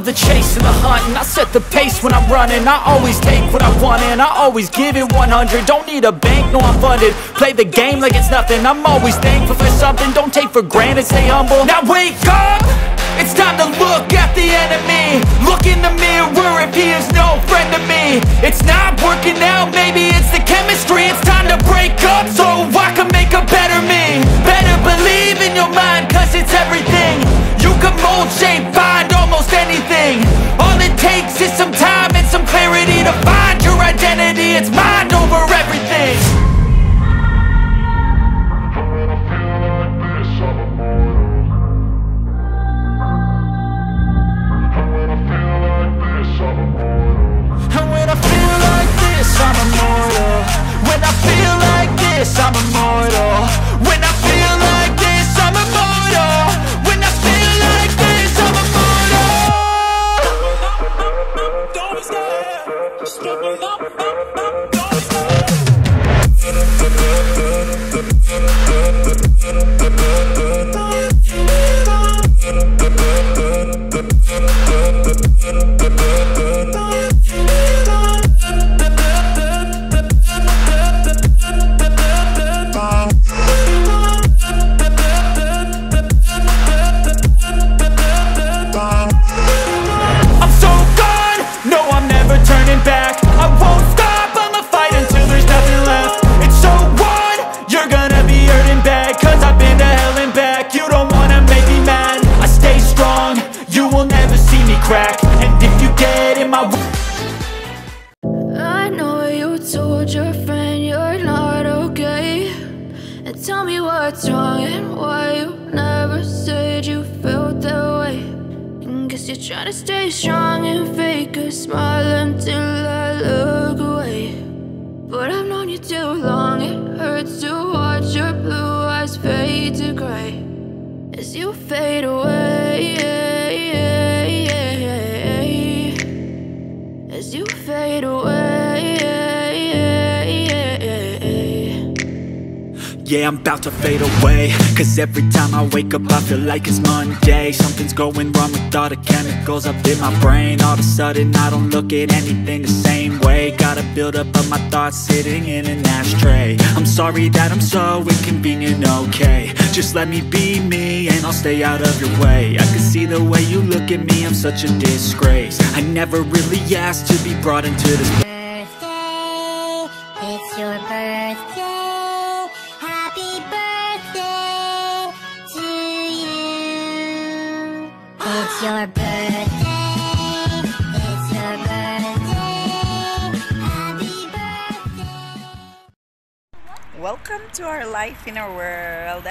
love the chase and the hunt, and I set the pace when I'm running. I always take what I want and I always give it 100. Don't need a bank, no I'm funded. Play the game like it's nothing. I'm always thankful for something. Don't take for granted, stay humble. Now wake up! It's time to look at the enemy. Look in the mirror if he is no friend to me. It's not working out, maybe it's the chemistry. It's time to break up so I can make a better me. Better believe in your mind, cause it's everything. You can mold, shape, find almost anything. All it takes is some time and some clarity to find your identity. It's mind over everything. I'm immortal. When I feel like this, I'm immortal. When I feel like this, I'm immortal. When I feel like this, I'm immortal. Don't stop. Stepping up. Don't stop. And if you get in my way, I know you told your friend you're not okay, and tell me what's wrong and why you never said you felt that way. And guess you're trying to stay strong and fake a smile until I look away. But I've known you too long, it hurts to watch your blue eyes fade to gray as you fade away. As you fade away. yeah, I'm about to fade away. Cause every time I wake up I feel like it's Monday. Something's going wrong with all the chemicals up in my brain. All of a sudden I don't look at anything the same way. Gotta build up of my thoughts sitting in an ashtray. I'm sorry that I'm so inconvenient, okay. Just let me be me and I'll stay out of your way. I can see the way you look at me, I'm such a disgrace. I never really asked to be brought into this. Birthday, it's your birthday. Happy birthday to you. It's your birthday. It's your birthday. Happy birthday. Welcome to our life in our world.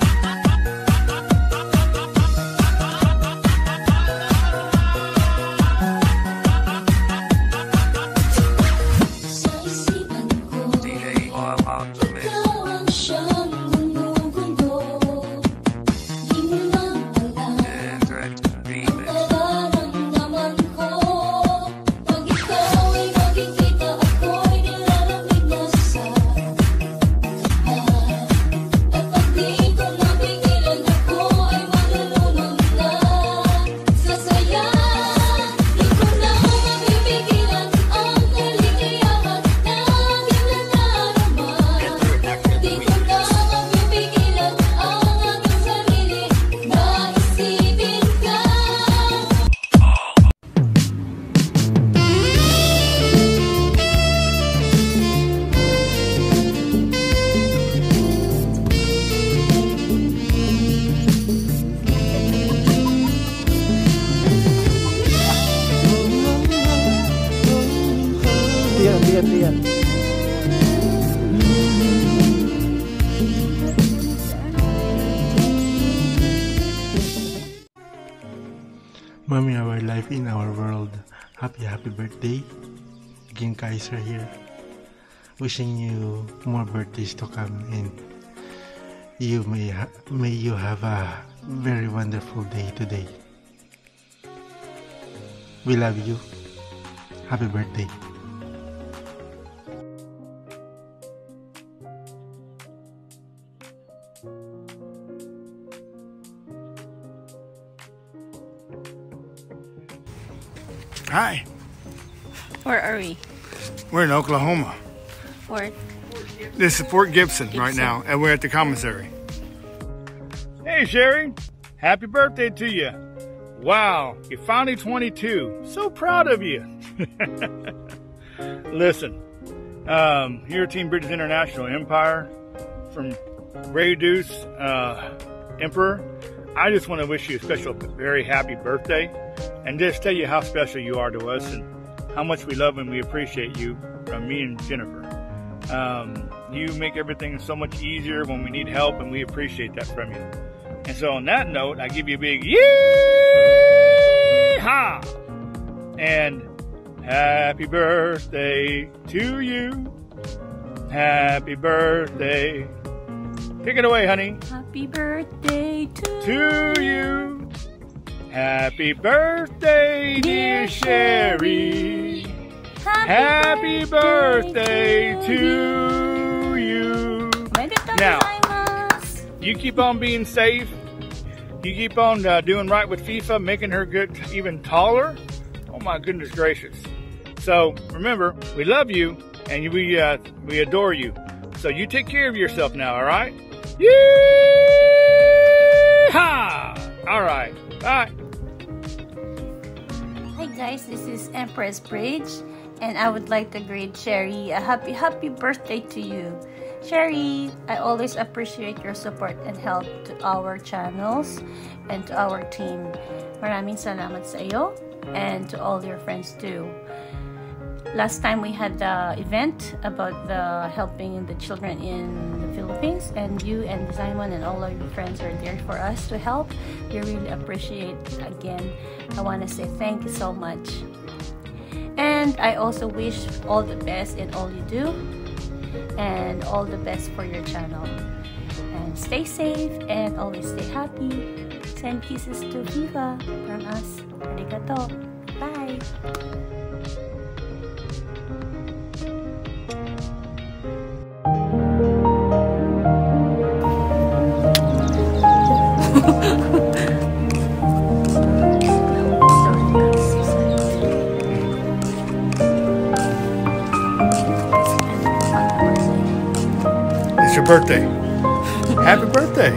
Mommy, our life in our world. Happy birthday. King Kaiser here. Wishing you more birthdays to come, and you may you have a very wonderful day today. We love you. Happy birthday. Hi. Where are we? We're in Oklahoma. Fort. This is Fort Gibson right now, and we're at the commissary. Hey, Sherry. Happy birthday to you. Wow, you're finally 22. So proud of you. Listen, here at Team Bridges International Empire, from Ray Deuce, Emperor, I just want to wish you a special, very happy birthday, and just tell you how special you are to us and how much we love and we appreciate you, from me and Jennifer. You make everything so much easier when we need help, and we appreciate that from you. And so on that note, I give you a big yee-haw! And happy birthday to you. Happy birthday. Take it away, honey. Happy birthday to you. Happy birthday, dear Sherry. Happy birthday to you. Now, you keep on being safe. You keep on doing right with FIFA, making her good, even taller. Oh my goodness gracious. So remember, we love you and we adore you. So you take care of yourself now, all right? Yee-haw! All right, bye. Hi guys, this is Empress Bridge, and I would like to greet Sherry a happy birthday to you. Sherry, I always appreciate your support and help to our channels and to our team. Maraming salamat sa iyo and to all your friends too. Last time we had the event about the helping the children in the Philippines, and you and Simon and all of your friends are there for us to help. We really appreciate it. Again, I want to say thank you so much. And I also wish all the best in all you do, and all the best for your channel. And stay safe and always stay happy. Send kisses to Viva from us. Arigato. Bye. It's your birthday. Happy birthday.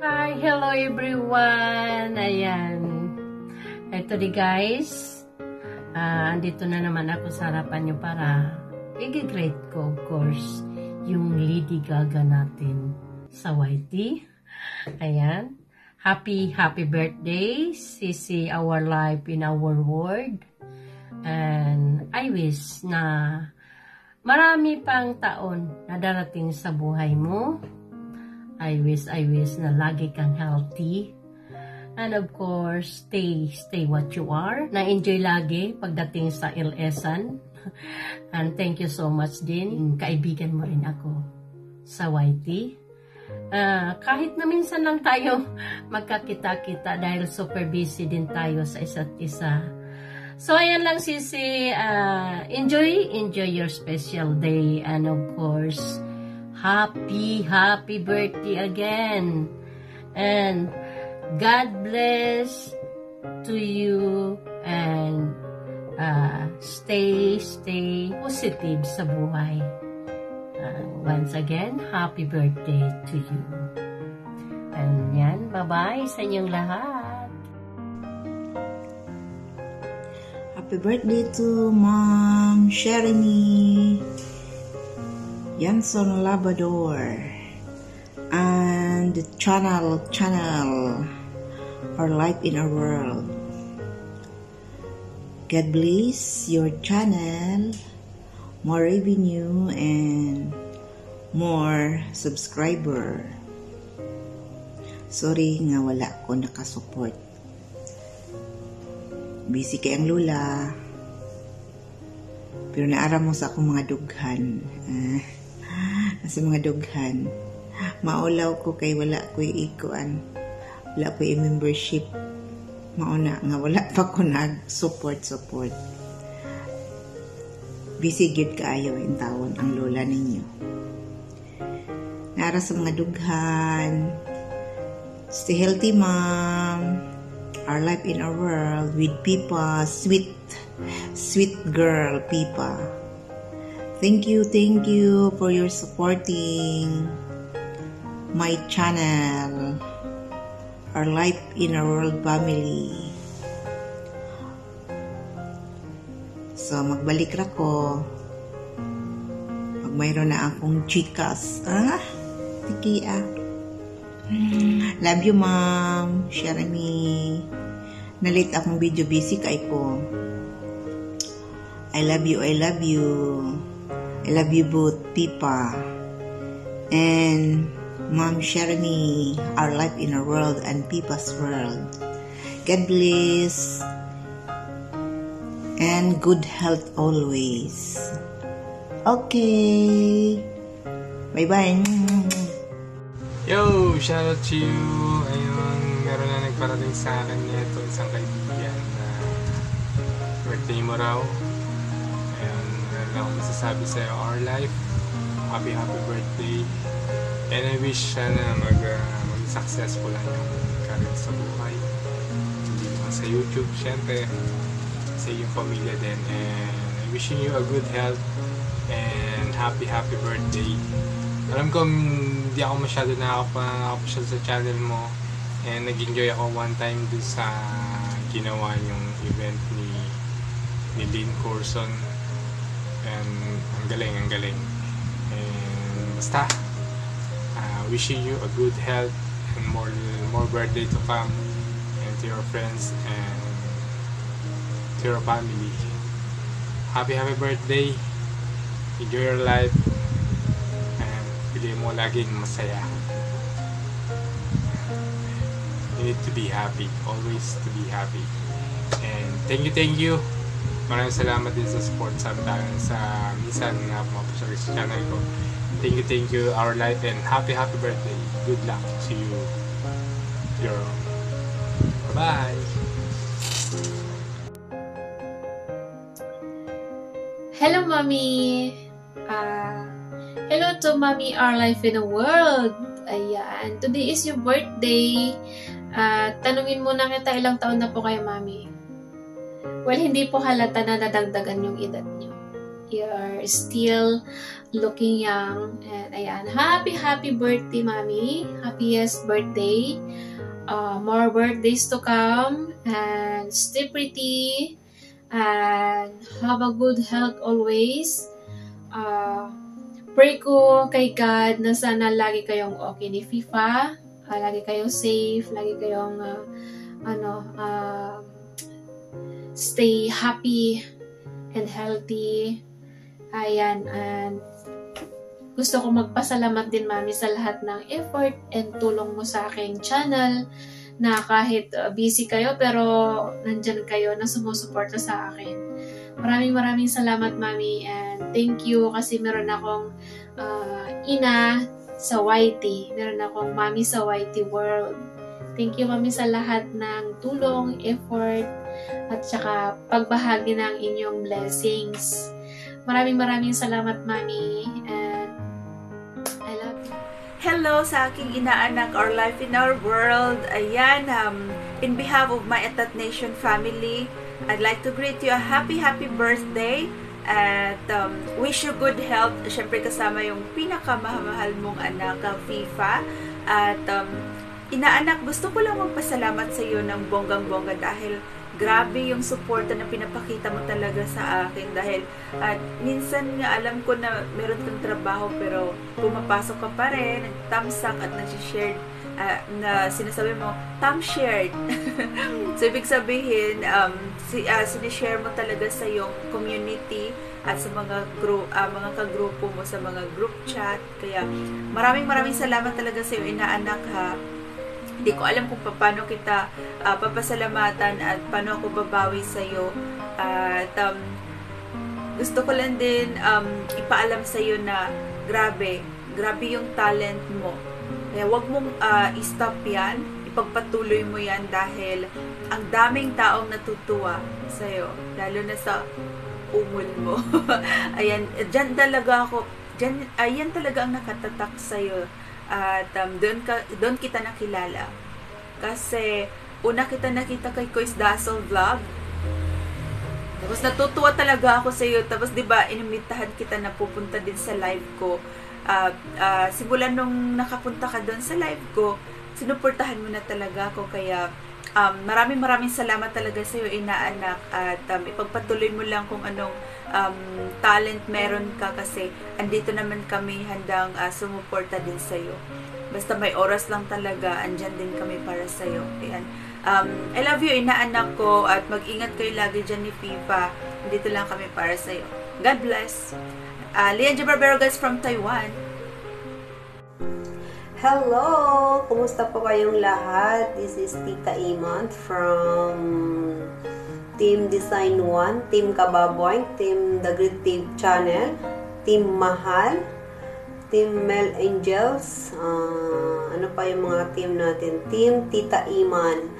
Hi, hello everyone. Ayan. Ito di guys. Andito na naman ako sa harapan nyo para i-greet ko, of course, yung Lady Gaga natin sa YT. Ayan. Happy birthday, Sisi, our life in our world. And I wish na marami pang taon na darating sa buhay mo. I wish na lagi kang healthy. And of course, stay what you are. Na-enjoy lagi pagdating sa LS-an. And thank you so much din. Kaibigan mo rin ako sa YT. Kahit na minsan lang tayo magkakita-kita dahil super busy din tayo sa isa't isa. So, ayan lang Sisi. Enjoy your special day. And of course, happy birthday again. And God bless to you. And stay positive sa buhay. Once again, happy birthday to you. And yan, bye-bye sa inyong lahat. Happy birthday to Mom Sherry Janson Labrador and the channel Our Life in Our World. God bless your channel, more revenue and more subscriber. Sorry nga wala ko nakasupport. Busy kay ang lula. Pero naara mo sa akong mga dughan. Sa mga dughan. Maulaw ko kay wala ko ikuan. Wala ko membership. Mauna nga wala pa ko nag-support. busy gyud kaayo in tawon ang lola ninyo. Nara sa mga dughan, stay healthy, mom. Our life in our world with Pipa, sweet girl, Pipa. Thank you for your supporting my channel, Our Life in Our World family. So, magbalik ra ko. Mayroon na akong chikas. Tiki. Love you, ma'am. Share me. Nalit akong video, busy kay ko. I love you. I love you both, Pipa. And Mom, share me. Our Life in Our World and Pipa's World. God bless. And good health always. Okay. Bye-bye. Yo! Shoutout to you! Ayun, meron na nagparating sa akin nito, isang kaibigan na birthday mo raw. Ayun, meron lang akong masasabi sa'yo, Our Life. Happy birthday. And I wish sana maging successful lang yung career sa buhay. Hindi naman sa YouTube, syempre. Sa iyong pamilya din. And I wishing you a good health and happy birthday. Alam ko, hindi ako masyado nakakapasyal sa channel mo and nag-enjoy ako one time dun sa ginawa yung event ni Lynn Corson and ang galing and basta wishing you a good health and more birthday to come and to your friends and to your family. Happy birthday, enjoy your life. Pili mo laging masaya. You need to be happy. Always to be happy. And thank you. Maraming salamat din sa support sa minsan na mapasyal sa channel ko. Thank you, Our Life, and happy birthday. Good luck to you, girl. Bye-bye. Hello, Mommy. Hello to Mommy, Our Life in a World. Ayan. Today is your birthday. Tanungin muna kita, ilang taon na po kayo, Mommy? Well, hindi po halata na nadagdagan yung edad nyo. You're still looking young. And ayan. Happy birthday, Mommy. Happiest birthday. More birthdays to come. And stay pretty. And have a good health always. Pray ko kay God na sana lagi kayong okay ni FIFA, lagi kayong safe, lagi kayong stay happy and healthy. Ayan, and gusto ko magpasalamat din, Mami, sa lahat ng effort and tulong mo sa aking channel na kahit busy kayo pero nandyan kayo na sumusuporta sa akin. Maraming salamat, Mami, and thank you kasi meron akong ina sa YT. Meron akong Mami sa YT World. Thank you, Mami, sa lahat ng tulong, effort, at saka pagbahagi ng inyong blessings. Maraming salamat, Mami, and I love you. Hello sa aking inaanak, Our Life in Our World. Ayan, in behalf of my Atat Nation family, I'd like to greet you a happy birthday at wish you good health. Siyempre kasama yung pinakamahal mong anak, FIFA. At inaanak, gusto ko lang magpasalamat sa iyo ng bonggang-bongga dahil grabe yung suporta na pinapakita mo talaga sa akin. Dahil minsan nga alam ko na meron kang trabaho pero pumapasok ka pa rin, nagtamsak at nag-share na sinasabi mo, shared. So, ibig sabihin, sinishare mo talaga sa iyong community at sa mga kagrupo mo, sa mga group chat. Kaya, maraming salamat talaga sa iyo, inaanak, ha. Hindi ko alam kung paano kita papasalamatan at paano ako babawi sa iyo. At gusto ko lang din ipaalam sa iyo na grabe yung talent mo. Kaya wag mong i-stop yan, ipagpatuloy mo yan dahil ang daming taong natutuwa sa'yo. Lalo na sa umon mo. Ayan, dyan talaga ako, ayan talaga ang nakatatak sa'yo. At doon kita nakilala. Kasi, una kita nakita kay Kois Dazzle Vlog. Tapos natutuwa talaga ako sa'yo. Tapos, diba, inimitahan kita na pupunta din sa live ko. Simulan nung nakapunta ka doon sa live ko, sinuportahan mo na talaga ako. Kaya, maraming salamat talaga sa iyo, inaanak, at ipagpatuloy mo lang kung anong talent meron ka, kasi andito naman kami handang sumuporta din sa iyo. Basta may oras lang talaga, andyan din kami para sa iyo. Ayan. I love you, inaanak ko, at mag-ingat kayo lagi dyan ni FIFA. Andito lang kami para sa iyo. God bless. Lian Barbero guys from Taiwan. Hello! Kumusta po kayong lahat? This is Tita Iman from Team Design 1, Team Kababoy, Team The Great Team Channel, Team Mahal, Team Mel Angels, ano pa yung mga team natin? Team Tita Iman.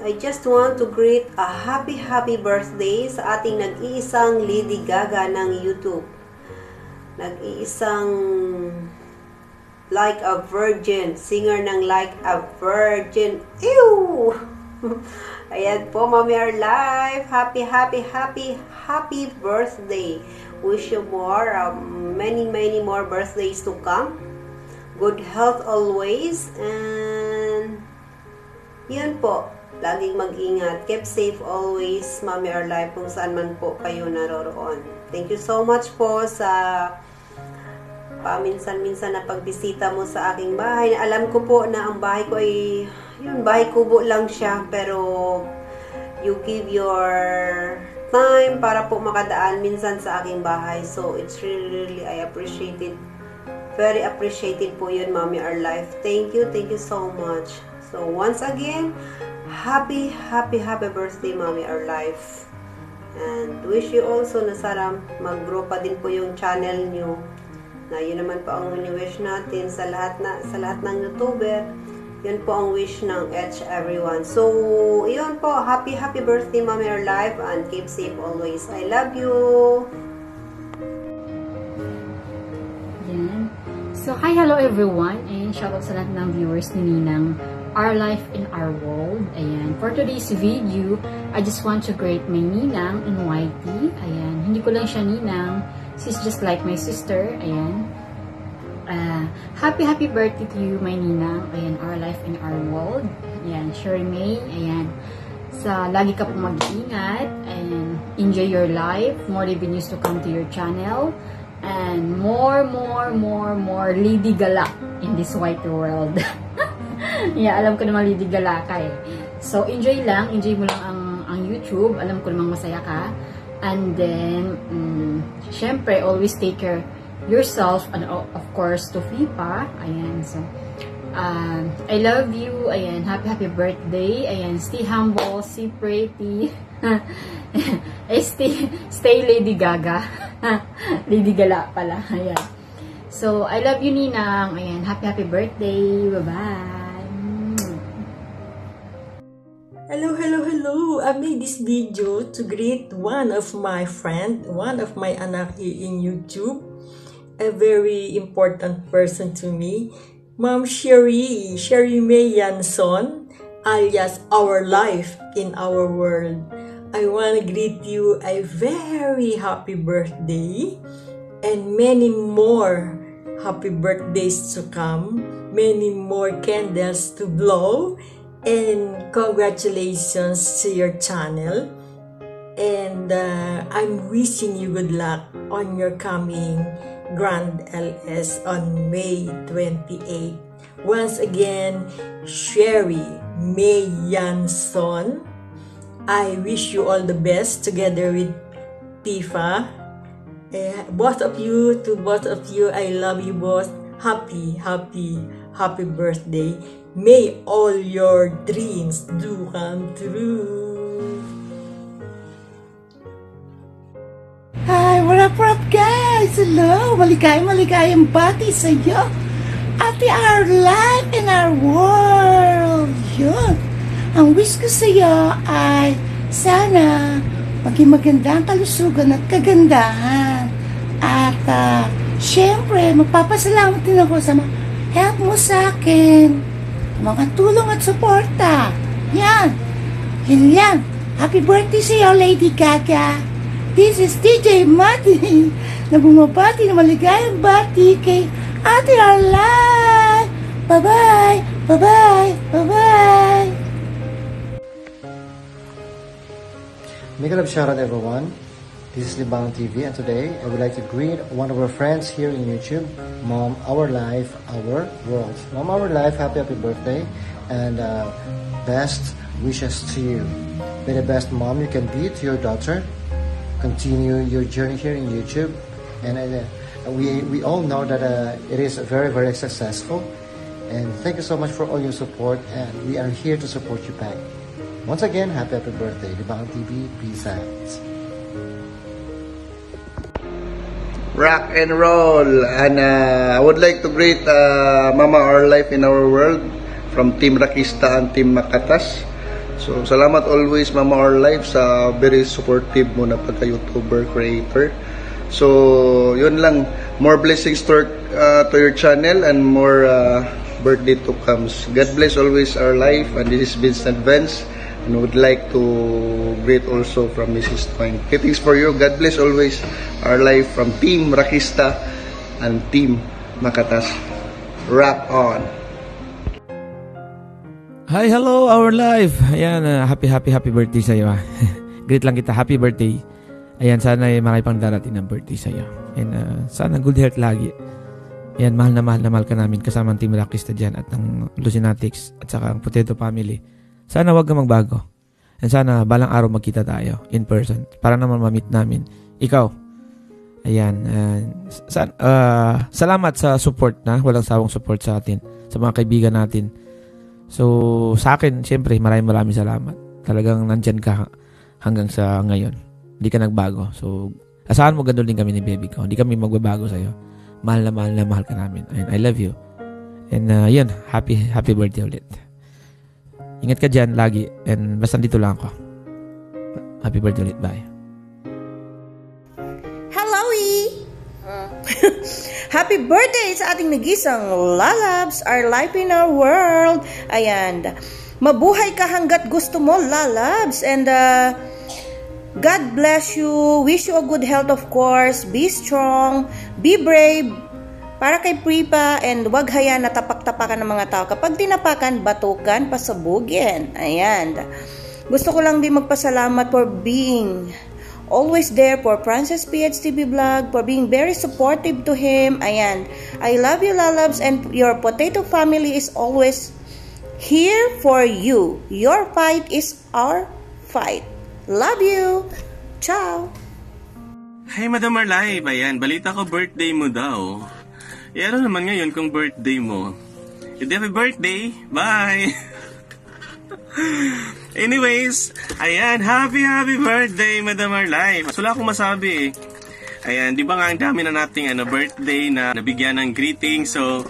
I just want to greet a happy birthday sa ating nag-iisang Lady Gaga ng YouTube. Nag-iisang Like a Virgin. Singer ng Like a Virgin. Ew! Ayan po, Mommy Our Life. Happy birthday. Wish you more, many more birthdays to come. Good health always. And, yun po. Laging mag-ingat. Keep safe always, Mommy Our Life, kung saan man po kayo naroroon. Thank you so much po sa paminsan-minsan na pagbisita mo sa aking bahay. Alam ko po na ang bahay ko ay, yun, bahay kubo lang siya, pero you give your time para po makadaan minsan sa aking bahay. So, it's really, I appreciate it. Very appreciated po yun, Mommy Our Life. Thank you so much. So, once again, happy birthday, Mommy Our Life. And wish you also na sana mag-grow pa din po yung channel nyo. Na yun naman po ang wish natin sa lahat ng YouTuber. Yun po ang wish ng everyone. So, yun po. Happy birthday, Mommy Our Life, and keep safe always. I love you. Yan. So, hi, hello everyone, and shoutout sa lahat ng viewers ni Ninang Our Life in Our World. Ayan. For today's video, I just want to greet my Ninang in YT. Ayan. Hindi ko lang siya Ninang. She's just like my sister. Ayan. Happy birthday to you, my Ninang. Ayan. Our Life in Our World. Ayan. Sherry May. Ayan. Lagi ka po mag-iingat. And enjoy your life. More living news to come to your channel. And more Lady Gala in this white world. Yeah, alam ko naman Lady Gala ka eh. So, enjoy mo lang ang YouTube. Alam ko namang masaya ka. And then, syempre, always take care yourself and of course to FIFA. Ayan, so, I love you. Ayan, happy birthday. Ayan, stay humble, stay pretty. Stay Lady Gaga. Lady Gala pala. Ayan. So, I love you, Ninang. Ayan, happy birthday. Bye-bye. Hello. I made this video to greet one of my friend, one of my anak here in YouTube. A very important person to me. Ma'am Sherry May Yanson, alias Our Life in Our World. I want to greet you a very happy birthday and many more happy birthdays to come, many more candles to blow, and congratulations to your channel. And I'm wishing you good luck on your coming Grand LS on May 28. Once again, Sherry May Yanson, I wish you all the best together with Tifa. Both of you, I love you both. Happy birthday. May all your dreams do come true. Hi, what up guys? Hello, maligayang bati sa iyo. Ate Our Life in Our World. Yun. Ang wish ko sa iyo ay sana maging maganda ang kalusugan at kagandahan. At syempre, magpapasalamat din ako sa mga help mo sa akin, mga tulong at suporta. Yan. Yun lang. Happy birthday sa iyo, Lady Gaga. This is DJ Mati na bumabati na maligayang bati kay Ate Arlay. Bye-bye. Bye-bye. Bye-bye. Make a love shout out everyone. This is Libang TV and today I would like to greet one of our friends here in YouTube, Mom Our Life, Our World. Mom Our Life, happy birthday and best wishes to you. Be the best mom you can be to your daughter. Continue your journey here in YouTube and we all know that it is very, very successful, and thank you so much for all your support and we are here to support you back. Once again, happy birthday, Libang TV, peace out. Rock and roll, and I would like to greet Mama Our Life in Our World from Team Rakista and Team Makatas. So salamat always Mama Our Life sa very supportive mo na pagka-YouTuber creator. So yun lang, more blessings to your channel and more birthday to comes. God bless always Our Life, and this is Vincent Vance. And would like to greet also from Mrs. Twine. Greetings for you. God bless always Our Life from Team Rakista and Team Makatas. Rock on. Hi, hello, Our Life. Ayan, happy birthday sa iyo. Greet lang kita, happy birthday. Ayan, sana ay marami pang darating ng birthday sa iyo. And sana good health lagi. Ayan, mahal na mahal ka namin kasama ang Team Rakista dyan at ng Lucinatics at saka ang Potato Family. Sana wag ka magbago. And sana balang araw magkita tayo in person para naman ma-meet namin ikaw. Ayan. Salamat sa support na. Walang sawang support sa atin. Sa mga kaibigan natin. So, sa akin, siyempre, maraming salamat. Talagang nandyan ka hanggang sa ngayon. Hindi ka nagbago. So, asahan mo ganun din kami ni baby ko. Hindi kami magbabago sa'yo. Mahal na mahal ka namin. And I love you. And yun, happy birthday ulit. Ingat ka dyan lagi. And basta dito lang ako. Happy birthday ulit. Bye. Hello, happy birthday sa ating nagisang Lalabs, Our Life in Our World. Ayan. Mabuhay ka hanggat gusto mo, Lalabs. And God bless you. Wish you a good health, of course. Be strong. Be brave. Para kay Pripa, and wag hayaan na tapak-tapakan ng mga tao. Kapag tinapakan, batukan, pasabugin. Ayan. Gusto ko lang din magpasalamat for being always there for Francis PHTV Vlog, for being very supportive to him. Ayan. I love you, Lalabs, and your Potato Family is always here for you. Your fight is our fight. Love you. Ciao. Hi, Madam Arlay. Ayan, balita ko birthday mo daw. Ano naman ngayon kung birthday mo? Happy birthday! Bye! Anyways, ayan, happy birthday, Madam Arlay. Wala akong masabi eh. Ayan, di ba nga ang dami na nating birthday na nabigyan ng greeting. So,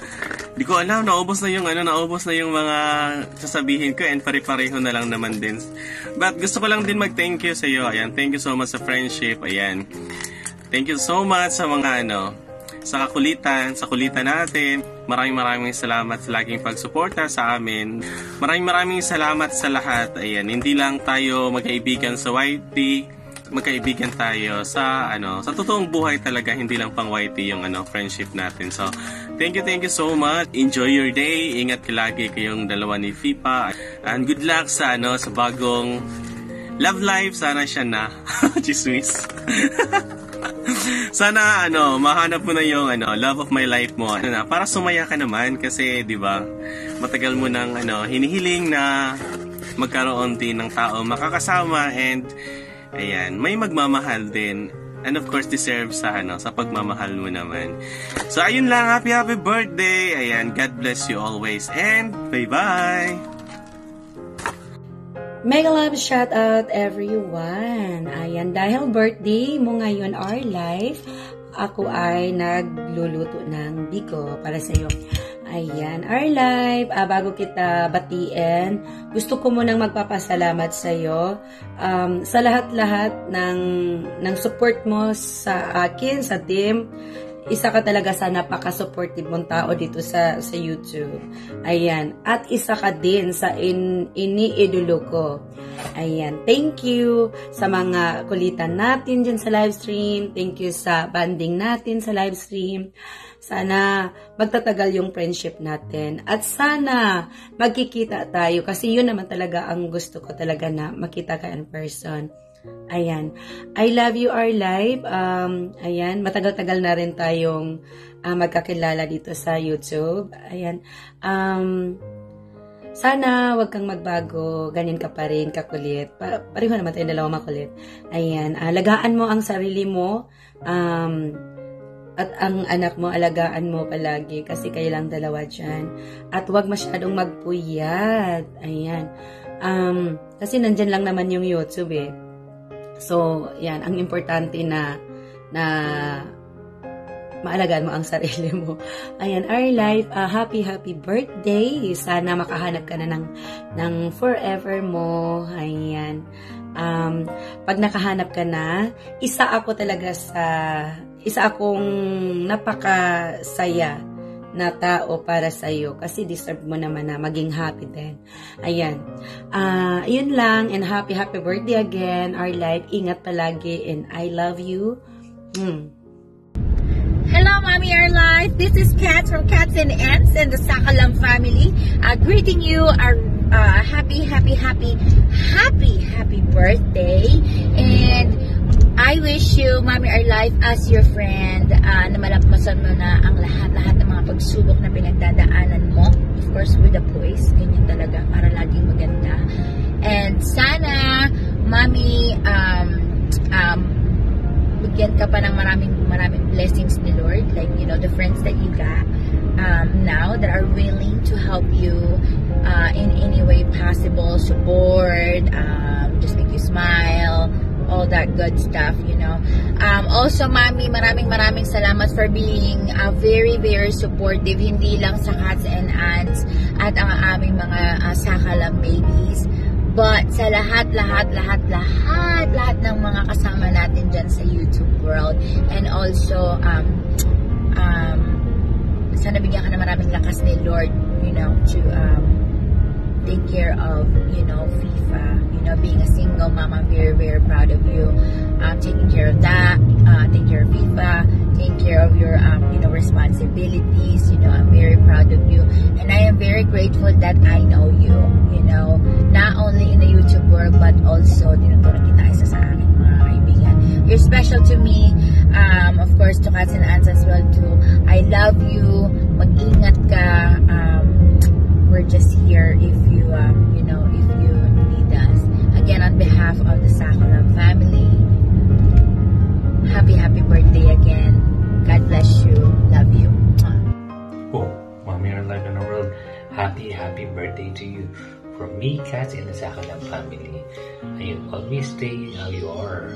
di ko alam, naubos na yung mga sasabihin ko and pare-pareho na lang naman din. But gusto ko lang din mag-thank you sa iyo. Ayan, thank you so much sa friendship. Ayan. Thank you so much sa mga sa kulitan natin. Maraming salamat sa laging pagsuporta sa amin. Maraming salamat sa lahat. Ayan, hindi lang tayo magkaibigan sa YT, magkaibigan tayo sa sa totoong buhay talaga, hindi lang pang YT yung friendship natin. So, thank you so much. Enjoy your day. Ingat lagi kayong dalawa ni Fipa. And good luck sa sa bagong love life. Sana siya na chismis. Sana mahanap mo na yung love of my life mo para sumaya ka naman kasi 'di ba matagal mo nang hinihiling na magkaroon din ng tao makakasama, and ayan, may magmamahal din, and of course deserve sa pagmamahal mo naman. So ayun lang, happy birthday. Ayan, God bless you always and bye bye. Mega love shout out everyone. Ayan, dahil birthday mo ngayon, Our Life, ako ay nagluluto ng biko para sa iyo. Ayan, our life, bago kita batiin, gusto ko munang magpapasalamat sa iyo sa lahat-lahat ng support mo sa akin, sa team. Isa ka talaga sa napaka-supportive mong tao dito sa YouTube. Ayan, at isa ka din sa iniidolo ko. Ayan, thank you sa mga kulitan natin dyan sa live stream. Thank you sa banding natin sa live stream. Sana magtatagal yung friendship natin. At sana magkikita tayo. Kasi yun naman talaga ang gusto ko talaga na makita ka in person. Ayan. I love you, our life. Ayan. Matagal-tagal na rin tayong magkakilala dito sa YouTube. Ayan. Sana wag kang magbago. Ganyan ka pa rin, kakulit. Pareho naman tayo dalawa makulit. Ayan. Alagaan mo ang sarili mo. At ang anak mo, alagaan mo palagi kasi kayo lang dalawa dyan. At huwag masyadong magpuyat. Ayan. Kasi nandyan lang naman yung YouTube eh. So, yan. Ang importante na maalagaan mo ang sarili mo. Ayan, our life, happy birthday. Sana makahanap ka na ng forever mo. Ayan. Pag nakahanap ka na, isa akong napakasaya na tao para sa iyo kasi deserve mo naman na maging happy din. Ayan. Yun lang, and happy birthday again, our life. Ingat palagi and I love you. Hello, Mommy, our life. This is Kat from Cats and Ants and the Sakalam family. Greeting you our happy birthday, and I wish you, Mommy, our life, as your friend, na malapmasan mo na ang lahat ng mga pagsubok na pinagdadaanan mo. Of course, with the boys. Ganyan talaga, para laging maganda. And sana, Mommy, bigyan ka pa ng maraming blessings ni Lord. Like, you know, the friends that you got now that are willing to help you in any way possible. Support, just make you smile, all that good stuff, you know. Also, Mommy, maraming salamat for being very supportive, hindi lang sa Cats and Ants at ang aming mga Sakalam babies, but sa lahat ng mga kasama natin dyan sa YouTube world. And also, sana bigyan ka na maraming lakas ni Lord, you know, to take care of, you know, FIFA, you know, being a single mom. I'm very proud of you, taking care of that, taking care of FIFA, taking care of your, you know, responsibilities. You know, I'm very proud of you, and I am very grateful that I know you, you know, not only in the YouTube world, but also, tinutunan kita isa sa aking mga kaibigan. You're special to me, of course, to Cats and Ants as well too. I love you, mag-ingat ka, we're just here if you, you know, if you need us. Again, on behalf of the Sakalam family, happy birthday again. God bless you. Love you. Oh, Mommy, our life in the world, happy birthday to you. From me, Cats, and the Sakalam family. Ayun, always stay how you are.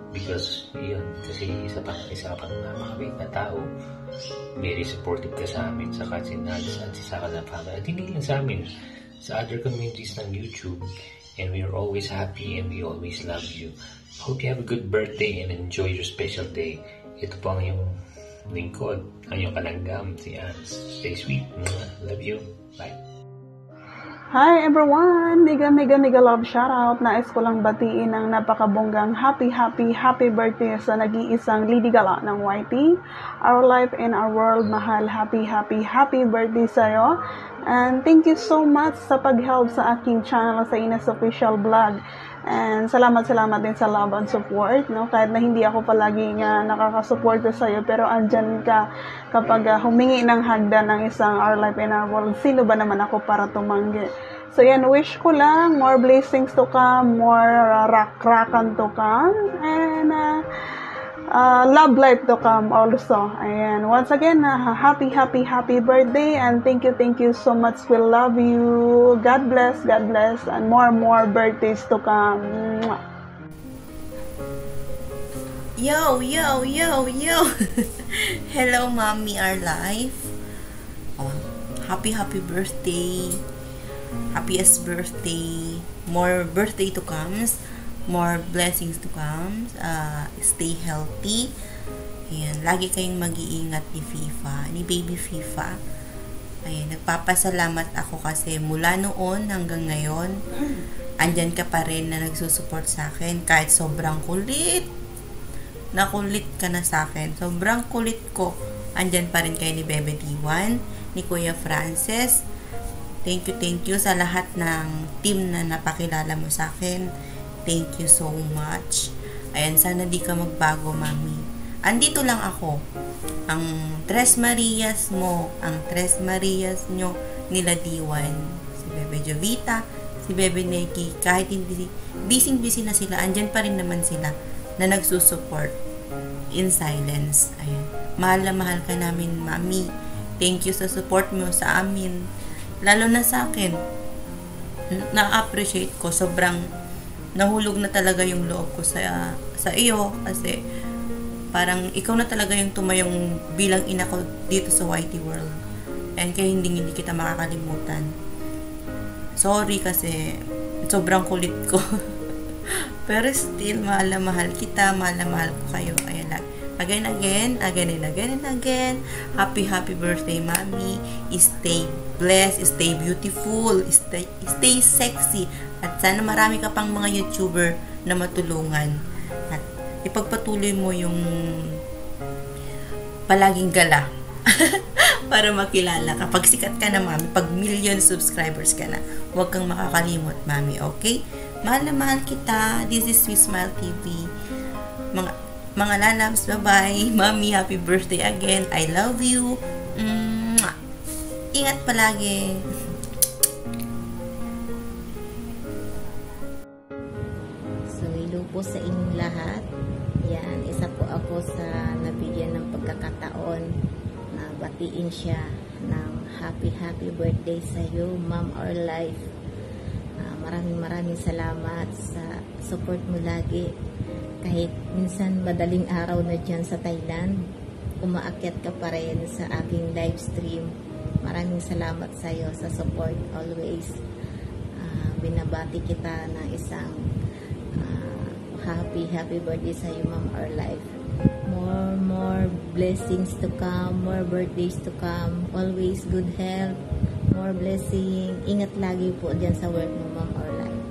Because, yun, kasi isa pang napakabait na tao. Very supportive ka sa amin, sa Cats and Ants at sa Sakalam family. At hindi lang sa amin, sa other communities ng YouTube. And we are always happy and we always love you. Hope you have a good birthday and enjoy your special day. Ito po ang iyong lingkod, ang iyong kalanggam, si Ants. Stay sweet. Love you. Bye. Hi everyone! Mega love shoutout. Nais ko lang batiin ang napakabonggang happy birthday sa nag-iisang Lady Gala ng YT. Our life and our world, mahal, happy birthday sa'yo. And thank you so much sa pag-help sa aking channel sa Ines Official Vlog. And salamat din sa love and support, no? Kahit na hindi ako palagi nga nakakasupport sa iyo, pero andyan ka kapag humingi ng hagdan ng isang Our Life in Our World. Sino ba naman ako para tumanggi? So yan, wish ko lang more blessings to come, more rakan to come, and love life to come also. Ayan, once again, happy birthday, and thank you so much. We love you. God bless, and more birthdays to come. Yo. Hello, Mommy, our life. happy birthday. Happiest birthday. More birthday to come. More blessings to come. Stay healthy. Ayan, lagi kayong mag-iingat ni FIFA, ni baby FIFA. Ayan, nagpapasalamat ako kasi mula noon hanggang ngayon, andyan ka pa rin na nagsusupport sa akin kahit sobrang kulit. Nakulit ka na sa akin. Sobrang kulit ko. Andyan pa rin kayo ni Bebe T1, ni Kuya Francis. Thank you sa lahat ng team na napakilala mo sa akin. Thank you so much. Ayan, sana di ka magbago, Mami. Andito lang ako. Ang Tres Marias mo, ang Tres Marias nyo nila D1. Si Bebe Jovita, si Bebe Neki, kahit hindi, busy na sila, andyan pa rin naman sila na nagsusupport in silence. Ayan. Mahal na mahal ka namin, Mami. Thank you sa support mo sa amin. Lalo na sa akin. Na-appreciate ko. Sobrang nahulog na talaga yung loob ko sa iyo kasi parang ikaw na talaga yung tumayong bilang ina ko dito sa YT World. And kaya hindi kita makakalimutan. Sorry kasi sobrang kulit ko. Pero still, mahal na mahal kita, mahal na mahal ko kayo. Ayan lang. Again. Happy birthday, Mami. Stay blessed, stay beautiful, stay sexy. At sana marami ka pang mga YouTuber na matulungan. At ipagpatuloy mo yung palaging gala para makilala ka. Pag sikat ka na, Mami, pag million subscribers ka na, huwag kang makakalimot, Mami, okay? Mahal na mahal kita. This is Sweet Smile TV. Mga lalabs, bye-bye. Mami, happy birthday again. I love you. Ingat palagi. So, hello po sa inyong lahat. Yan, isa po ako sa nabigyan ng pagkakataon na batiin siya ng happy birthday sa iyo, Ma'am Our Life. Maraming salamat sa support mo lagi. Kahit minsan madaling araw na dyan sa Thailand, umaakyat ka pa rin sa aking live stream. Maraming salamat sa iyo sa support always. Binabati kita ng isang happy birthday sa iyo, Ma'am Our Life. More blessings to come, more birthdays to come, always good health, more blessing. Ingat lagi po dyan sa work mo, Ma'am Our Life.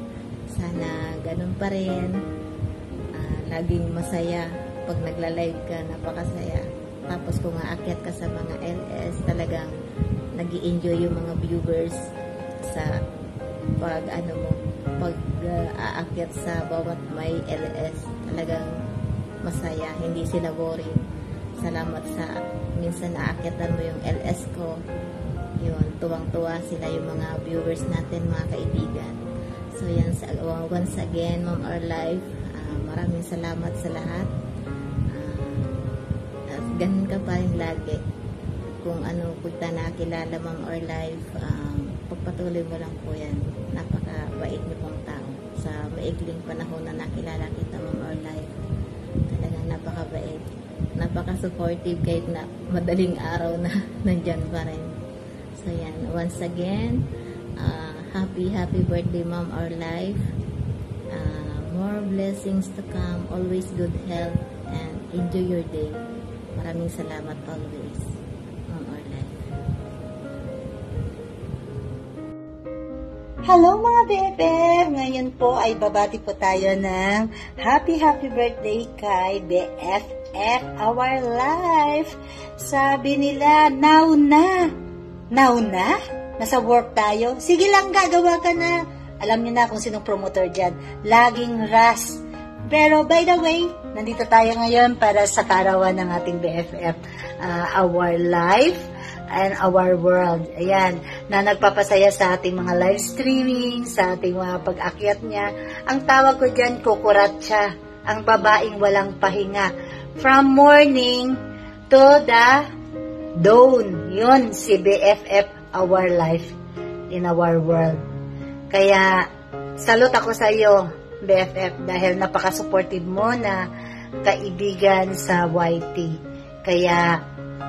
Sana ganun pa rin. Laging masaya pag nagla-live ka, napakasaya. Tapos kung aakyat ka sa mga LS, talagang nag-i-enjoy yung mga viewers sa pag aakyat sa bawat may LS. Talagang masaya, hindi sila boring. Salamat sa minsan naakyatan mo yung LS ko. Yun, tuwang-tuwa sila yung mga viewers natin, mga kaibigan. So yan, once again, Ma'am Our Life, maraming salamat sa lahat. At ganun ka pa rin lagi. Kung kung nakilala, Ma'am Our Life, pagpatuloy mo lang po yan. Napakabait niyo pong tao. Sa maikling panahon na nakilala kita, Ma'am Our Life, talagang napakabait. Napaka-supportive kahit na madaling araw na nandyan pa rin. So yan, once again, happy birthday, Ma'am Our Life. More blessings to come, always good health, and enjoy your day. Maraming salamat always, Ma'am Our Life. Hello mga BFF! Ngayon po ay babati po tayo ng happy birthday kay BFF Our Life. Sabi nila, now na? Nasa work tayo? Sige lang, gagawa ka na. Alam niyo na kung sinong promoter dyan. Laging ras. Pero by the way, nandito tayo ngayon para sa karawan ng ating BFF, Our Life and Our World. Ayan, na nagpapasaya sa ating mga live streaming, sa ating mga pag-akyat niya. Ang tawag ko dyan, kukuratsa. Ang babaeng walang pahinga. From morning to the dawn. Yun, si BFF Our Life in Our World. Kaya, salute ako sa iyo, BFF, dahil napaka-supportive mo na kaibigan sa YT. Kaya,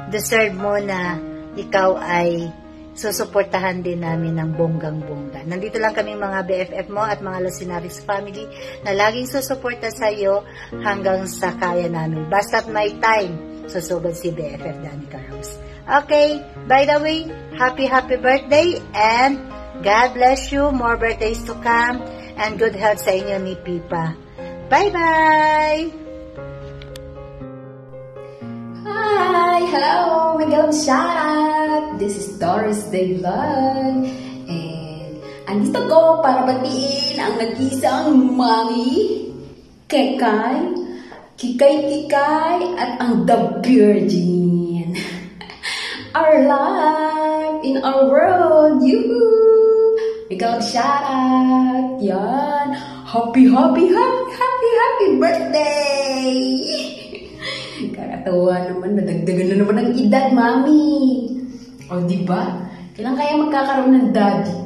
deserve mo na ikaw ay susuportahan din namin ng bonggang-bongga. Nandito lang kami mga BFF mo at mga Lucinarics family na laging susuporta sa iyo hanggang sa kaya namin. Basta't may time, susugod si BFF Danica Rose. Okay, by the way, happy birthday and God bless you, more birthdays to come and good health sa inyo ni Pipa. Bye-bye! Hi! Hello! Mega shout! This is Doris Day Vlog. And andito ko para batiin ang nag-isang mami, Kikay, at ang The Virgin. Our life in our world. Yoo-hoo! Mega shout out! Yan! Happy birthday! Kakatawa naman, nadagdagan na naman ang edad, mami. O, diba? Kailan kaya magkakaroon ng daddy?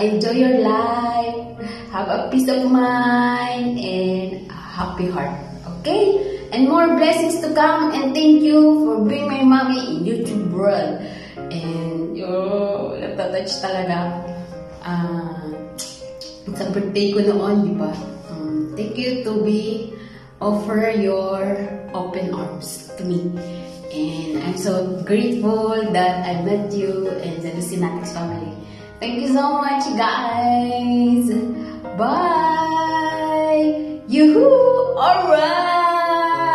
Enjoy your life. Have a peace of mind and a happy heart. Okay? And more blessings to come. And thank you for being my mommy in YouTube world. And natatouch talaga. Sa birthday ko noon, di ba? Thank you to offer your open arms to me. And I'm so grateful that I met you and the Lucinatics family. Thank you so much, guys. Bye. Yoo-hoo! Alright.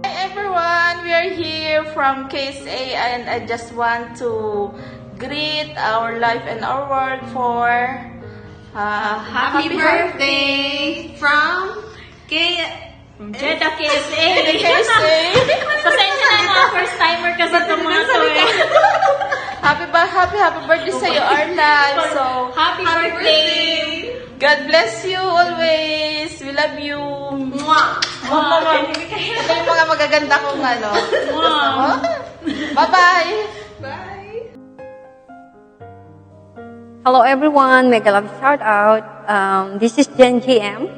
Hi everyone, we are here from KSA and I just want to greet our life and our world for happy birthday from Jeddah KSA. Pasensya na yung mga first timer kasi itong mga to eh. Happy birthday sa iyo, Arla. So, happy birthday. God bless you always. We love you. Mwah! Ito yung mga magaganda kong ano. Bye-bye. Bye. Hello everyone, mega love shout out. This is Jen GM.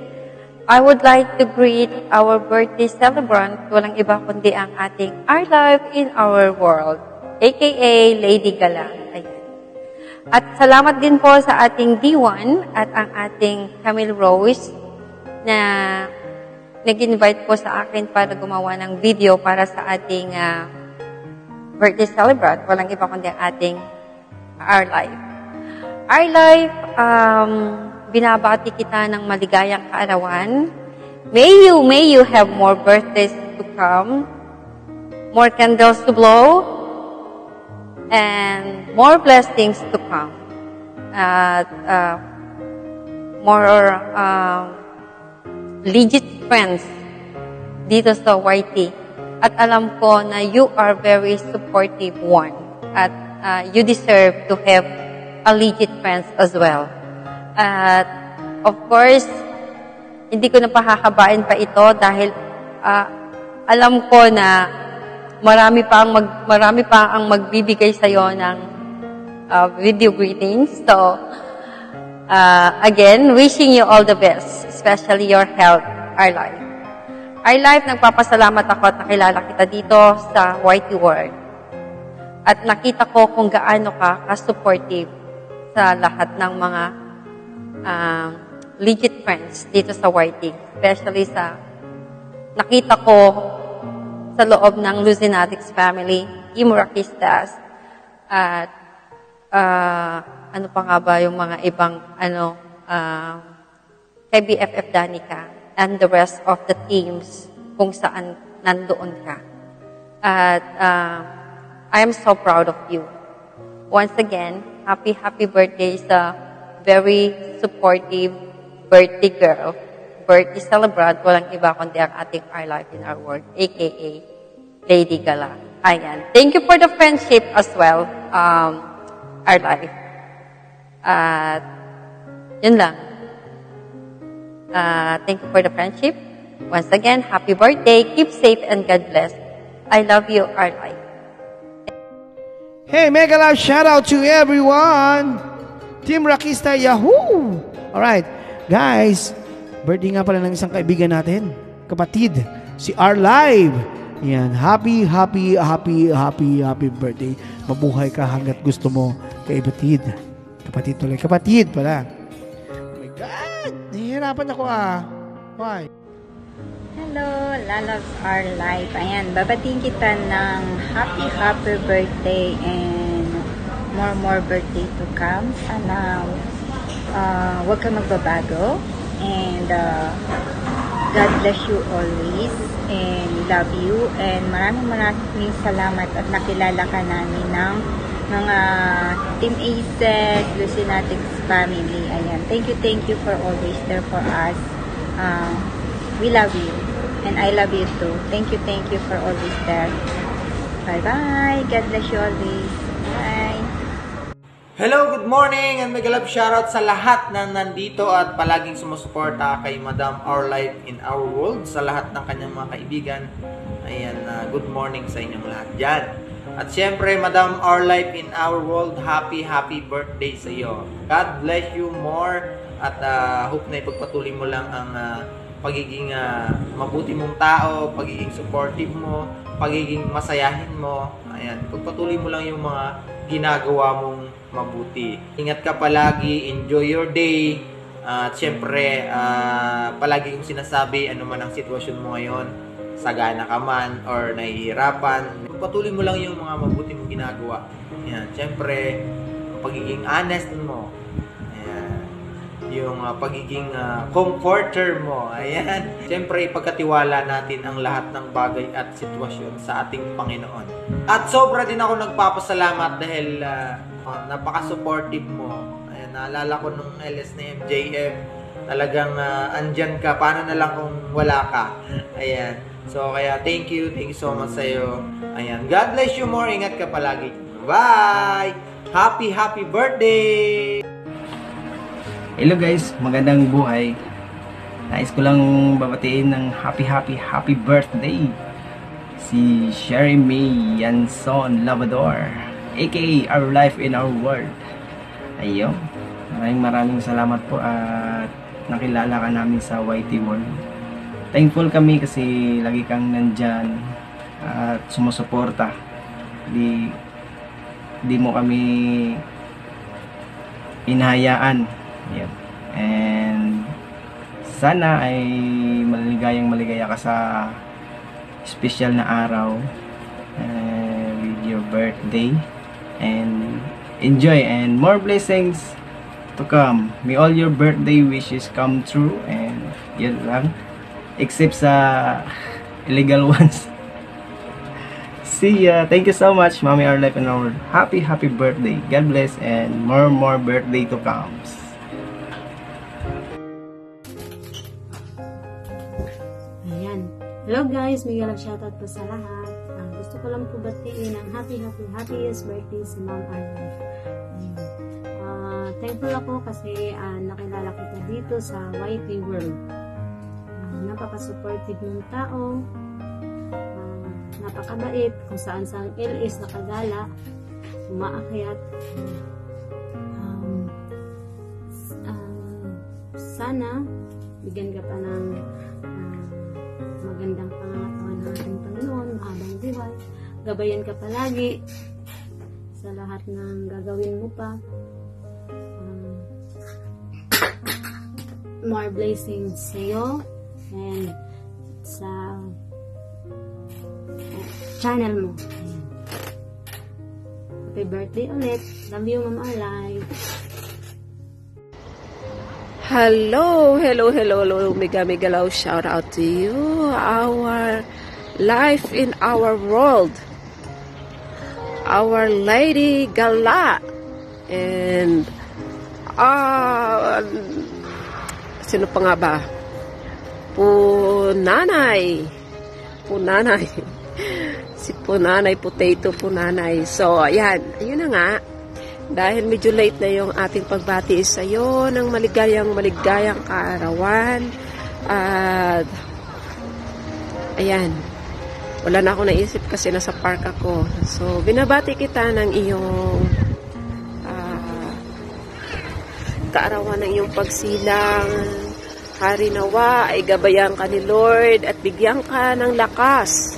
I would like to greet our birthday celebrant, walang iba kundi ang ating Our Life in Our World, aka Lady Gala. Ayan. At salamat din po sa ating D1 at ang ating Camille Rose na nag-invite po sa akin para gumawa ng video para sa ating birthday celebrant, walang iba kundi ang ating Our Life. Our Life, binabati kita ng maligayang kaarawan. May you have more birthdays to come, more candles to blow, and more blessings to come. More legit friends dito sa YT. At alam ko na you are very supportive one. At you deserve to have a legit friends as well. At, of course, hindi ko na pahahabain pa ito dahil alam ko na marami pa ang magbibigay sa'yo ng video greetings. So, again, wishing you all the best, especially your health, Our Life. Our Life, nagpapasalamat ako at nakilala kita dito sa YT World. At nakita ko kung gaano ka ka-supportive sa lahat ng mga legit friends dito sa YT. Especially sa nakita ko sa loob ng Lucinatics family, Imurakistas, at ano pa nga ba yung mga ibang kay BFF Danica and the rest of the teams kung saan nandoon ka. At I am so proud of you. Once again, happy birthday sa very supportive birthday girl, birthday celebrant, walang iba kundi ang ating Our Life in Our World, aka Lady Gala. Ayan. Thank you for the friendship as well, Our Life. At yun lang. Thank you for the friendship. Once again, happy birthday. Keep safe and God bless. I love you, Our Life. Hey, mega love shout out to everyone. Team Rakista Yahoo! Alright, guys, birthday nga pala ng isang kaibigan natin, kapatid, si Our Live. Yan, happy birthday. Mabuhay ka hanggat gusto mo, kaibatid. Kapatid tuloy. Kapatid pala. Oh my God! Nahihirapan ako Why? Hello, Lalabs Our Life. Ayan, babatiin kita ng happy birthday and more birthday to come. Sana huwag ka magbabago. And God bless you always. And love you. And maraming salamat at nakilala ka namin ng mga Team ACES, Lucinatics family. Ayan. Thank you for always there for us. We love you. And I love you too. Thank you for always there. Bye-bye. God bless you always. Bye. Hello, good morning, and mega love shoutout sa lahat na nandito at palaging sumusuporta kay Madam Our Life in Our World, sa lahat ng kanyang mga kaibigan. Ayan, good morning sa inyong lahat dyan. At syempre, Madam Our Life in Our World, happy birthday sa iyo. God bless you more at hope na ipagpatuloy mo lang ang pagiging mabuti mong tao, pagiging supportive mo, pagiging masayahin mo. Ayan, pagpatuloy mo lang yung mga ginagawa mong mabuti. Ingat ka palagi, enjoy your day. At syempre, palagi kong sinasabi, ano man ang sitwasyon mo ngayon, sagana ka man or nahihirapan, patuloy mo lang yung mga mabuti mong ginagawa. Ayan, syempre, pagiging honest mo. Ayan, yung pagiging comforter mo. Ayan. Syempre, ipagkatiwala natin ang lahat ng bagay at sitwasyon sa ating Panginoon. At sobra din ako nagpapasalamat dahil napaka-supportive mo. Ayan, naalala ko nung LS na MJM, talagang andyan ka. Paano na lang kung wala ka? Ayan. So, kaya thank you so much sa'yo. Ayan. God bless you more. Ingat ka palagi. Bye! Happy birthday! Hello guys, magandang buhay. Nais ko lang babatiin ng happy birthday si Sherry May Yanson Lavador, aka Our Life in Our World. Ayun, maraming salamat po at nakilala ka namin sa YT World. Thankful kami kasi lagi kang nandyan at sumusuporta. Di mo kami inahayaan. Yep. And sana ay maligaya ka sa special na araw with your birthday, and enjoy and more blessings to come. May all your birthday wishes come true, and yun lang, except sa illegal ones. See ya. Thank you so much, Mommy Our Life and Our World. Happy birthday. God bless, and more birthday to come. Hello guys, mega love shoutout po sa lahat. Gusto ko lang po batiin ang happiest birthday si Ma'am Arlen. Thankful ako kasi nakilala kita dito sa YT World. Napaka-supportive ng tao, napakabait, kung saan LS nakagala, umaakyat. Sana bigyan ka pa ng magandang pangangatawa ng ating Panginoon, mahabang buhay. Gabayan ka palagi sa lahat ng gagawin mo pa. More blessings sa iyo and sa channel mo. Happy birthday ulit. Love you, Mama Alive. Hello, mega love shout out to you, Our Life in Our World, Our Lady Gala, and sino pa nga ba? Punanay, si Punanay Potato Punanay. So ayan na nga. Dahil medyo late na yung ating pagbati sa iyo ng maligayang kaarawan. At ayan, wala na ako naisip kasi nasa park ako. So binabati kita ng iyong kaarawan, ng iyong pagsilang. Hari nawa ay gabayan ka ni Lord at bigyan ka ng lakas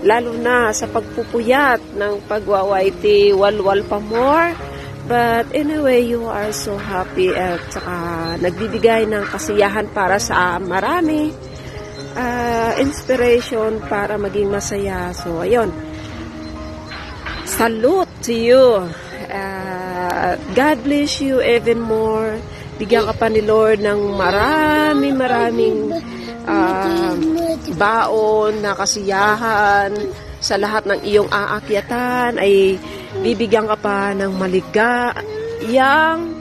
lalo na sa pagpupuyat ng pagwa-YT, walwal pa more. But anyway, you are so happy at saka nagbibigay ng kasiyahan para sa marami, inspiration para maging masaya. So, ayun. Salute to you. God bless you even more. Bigyan ka pa ni Lord ng maraming baon na kasiyahan sa lahat ng iyong aakyatan, ay bibigyan ka pa ng maligayang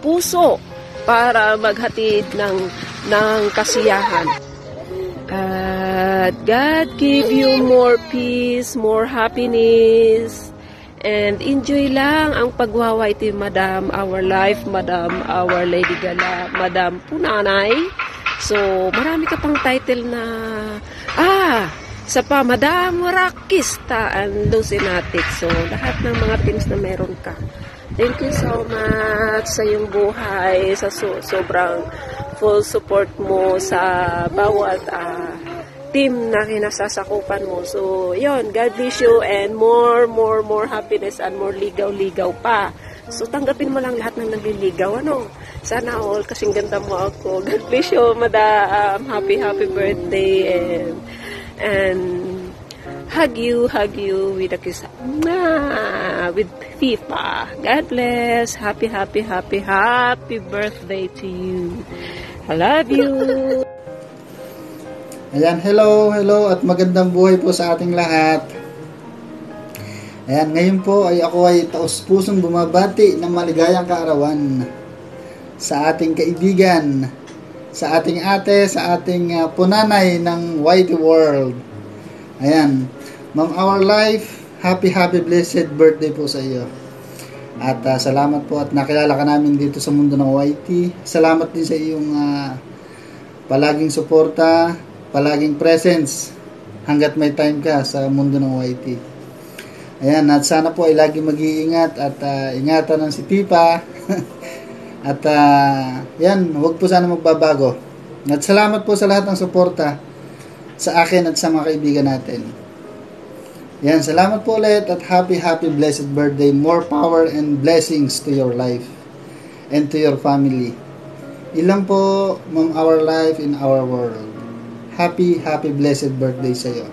puso para maghatid ng kasiyahan. God give you more peace, more happiness, and enjoy lang ang pagwaway Madam Our Life, Madam Our Lady Gala, Madam Punanay. So, marami ka pang title na sa Madam Rakista and Lucinatic. So, lahat ng mga teams na meron ka. Thank you so much sa iyong buhay, sa sobrang full support mo sa bawat team na kinasasakupan mo. So, yun, God bless you and more happiness and more ligaw-ligaw pa. So, tanggapin mo lang lahat ng nagliligaw, ano? Sana all, kasing ganda mo ako. God bless you, Madam. Happy birthday and hug you with a kiss with FIFA. God bless. Happy birthday to you. I love you. Ayan, hello at magandang buhay po sa ating lahat. Ayan, ngayon po ay ako ay taos-pusong bumabati ng maligayang kaarawan sa ating kaibigan, sa ating ate, sa ating punanay ng YT World. Ayan, Ma'am Our Life, happy blessed birthday po sa iyo. At salamat po at nakilala ka namin dito sa mundo ng YT. Salamat din sa iyong palaging suporta, palaging presence hanggat may time ka sa mundo ng YT. Ayan, at sana po ay lagi mag-iingat at ingatan ng si Tipa. At yan, huwag po sana magbabago. At salamat po sa lahat ng suporta sa akin at sa mga kaibigan natin. Yan, salamat po ulit at happy blessed birthday. More power and blessings to your life and to your family. Ilan po, Ma'am Our Life in Our World. Happy blessed birthday sa iyo.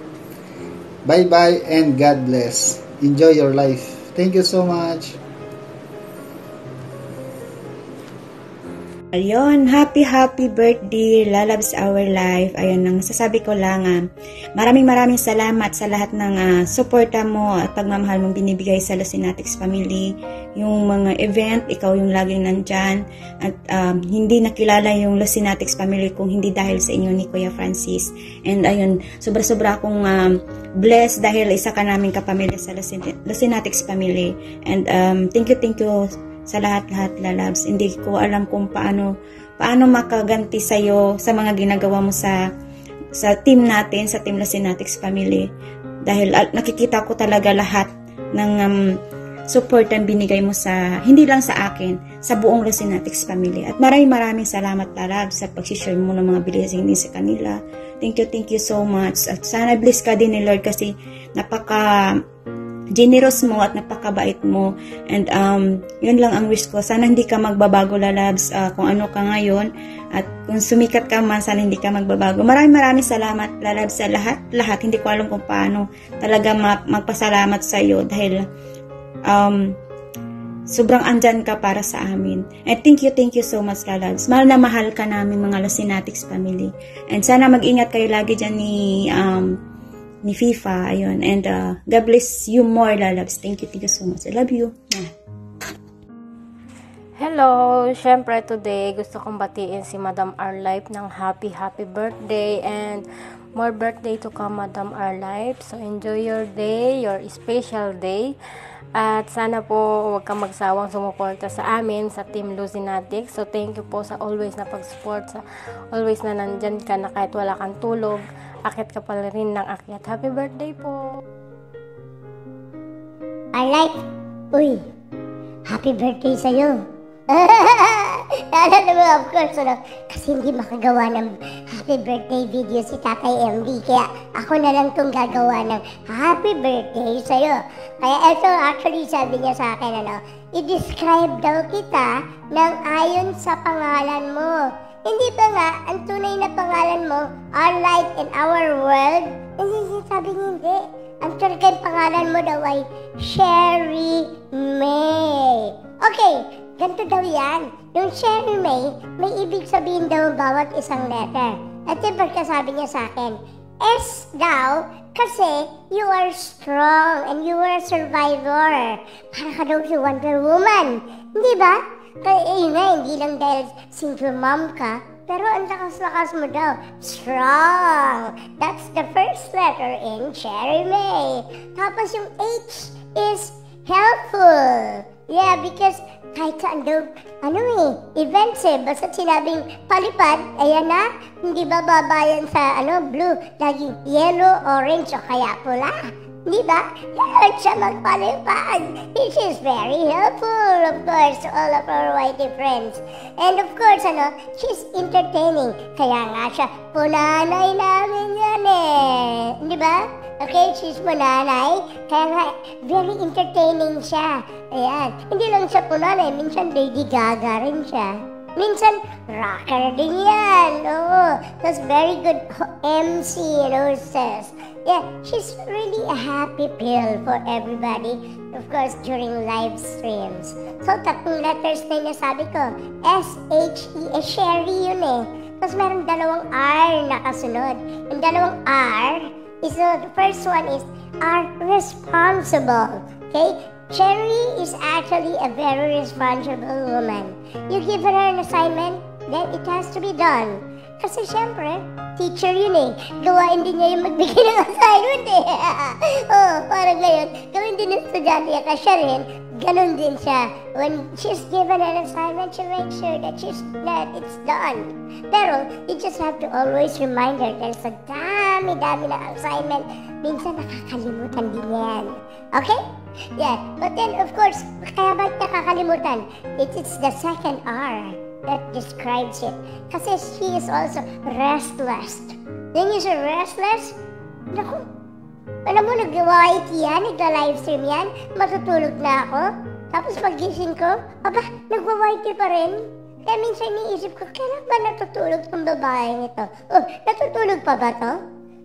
Bye and God bless. Enjoy your life. Thank you so much. Ayun, happy birthday, Lalabs Our Life. Ayun, ang sasabi ko lang, maraming salamat sa lahat ng suporta mo at pagmamahal mong binibigay sa Lucinatics family. Yung mga event, ikaw yung laging nandyan. At hindi nakilala yung Lucinatics family kung hindi dahil sa inyo ni Kuya Francis. And ayun, sobra-sobra akong blessed dahil isa ka namin kapamilya sa Lucinatics family. And thank you sa lahat-lahat, Lalabs. Hindi ko alam kung paano makaganti sa'yo sa mga ginagawa mo sa team natin, sa Team Lucinatics family. Dahil nakikita ko talaga lahat ng support ang binigay mo hindi lang sa akin, sa buong Lucinatics family. At maraming salamat, Lalabs, sa pag-share mo ng mga blessing din sa kanila. Thank you so much. At sana bless ka din ni Lord kasi generous mo at napakabait mo. And yun lang ang wish ko. Sana hindi ka magbabago, Lalabs, kung ano ka ngayon. At kung sumikat ka man, sana hindi ka magbabago. Maraming salamat, Lalabs, sa lahat. Hindi ko alam kung paano talaga magpasalamat sa iyo dahil sobrang andyan ka para sa amin. And thank you so much, Lalabs. Mahal na mahal ka namin, mga Lucinatics family. And sana mag-ingat kayo lagi dyan ni FIFA, ayun. And God bless you more, Lalabs. Thank you so much. I love you. Hello! Syempre today, gusto kong batiin si Madam Our Life ng happy birthday and more birthday to come, Madam Our Life. So enjoy your day, your special day. At sana po huwag kang magsawang sumuporta sa amin, sa Team Lucinatics. So thank you po sa always na pag-support, sa always na nandyan ka na kahit wala kang tulog. Akyat ka pala rin ng akyat. Happy birthday po! Our Life, uy, happy birthday sa'yo. Naalala mo, of course, ano, kasi hindi makagawa ng happy birthday video si Tatay MD. Kaya ako na lang itong gagawa ng happy birthday sa'yo. Kaya ito, actually, sabi niya sa akin, ano, i-describe daw kita ng ayon sa pangalan mo. Hindi ba nga, ang tunay na pangalan mo, Our Light in Our World? Sabi niya, hindi. Ang tunay pangalan mo daw ay Sherry May. Okay, ganito daw yan. Yung Sherry May, may ibig sabihin daw bawat isang letter. At yung pagkasabi niya sa akin, S daw, kasi you are strong and you are a survivor. Para ka daw si Wonder Woman. Hindi ba? Kaya yun nga, hindi lang dahil single mom ka, pero ang lakas-lakas mo daw. Strong. That's the first letter in Sherry May. Tapos yung H is helpful. Yeah, because kahit saan daw, events basta sinabing palipad, ayan na, hindi ba babayan sa, blue, laging yellow, orange, o kaya pula. Di ba? Kaya siya magpalipad. Which is very helpful, of course, to all of our whitey friends. And of course, she's entertaining. Kaya nga siya, punanay namin yan Di ba? Okay, she's punanay. Kaya nga, very entertaining siya. Ayan. Hindi lang siya punanay, minsan Lady Gaga rin siya. Minsan, rocker din yan. Oo. That's very good MC, hostess. Yeah, she's really a happy pill for everybody. Of course, during live streams. So, tatlong letters na yung sabi ko. S-H-E, Sherry yun Tapos meron dalawang R na kasunod. Yung dalawang R, the first one is are responsible. Okay? Sherry is actually a very responsible woman. You give her an assignment, then it has to be done. Kasi syempre, teacher yun Gawain din niya yung magbigay ng assignment parang ngayon, gawin din ng estudyante kasi siya rin, ganun din siya. When she's given an assignment, she makes sure that it's done. Pero, you just have to always remind her, there's a dami-dami na assignment. Minsan nakakalimutan din yan. Okay? Yeah, but then of course, kaya ba't nakakalimutan? It's the second R that describes it. Kasi she is also restless. Then you say restless? Naku, alam mo, nag-YT yan, nagla-livestream yan, matutulog na ako. Tapos pagising ko, nag-YT pa rin. Kaya minsan iniisip ko, kailan ba natutulog tong babaeng ito? Natutulog pa ba to?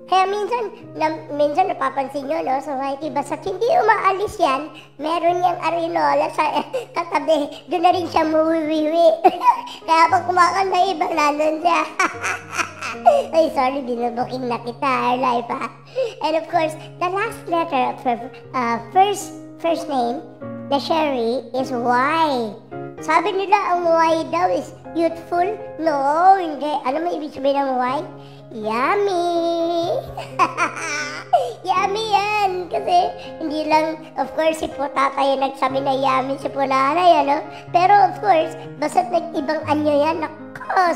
Kaya minsan napapansin nyo, sa YT, basta't hindi umaalis yan, meron niyang arinola sa katabi. Doon na rin siya muwiwiwi. Kaya pag kumakanta iba, nandun siya. Ay, sorry, binubuking na kita, our life, And of course, the last letter of her first name, the Sherry, is Y. Sabi nila, ang Y daw is youthful. No, hindi. Ano mo ibig sabihin ng Y? Yummy! Yummy yan! Kasi hindi lang, of course, si Potata yung nagsabi na yummy si Punanay, Pero of course, basta't nag-ibang anyo yan,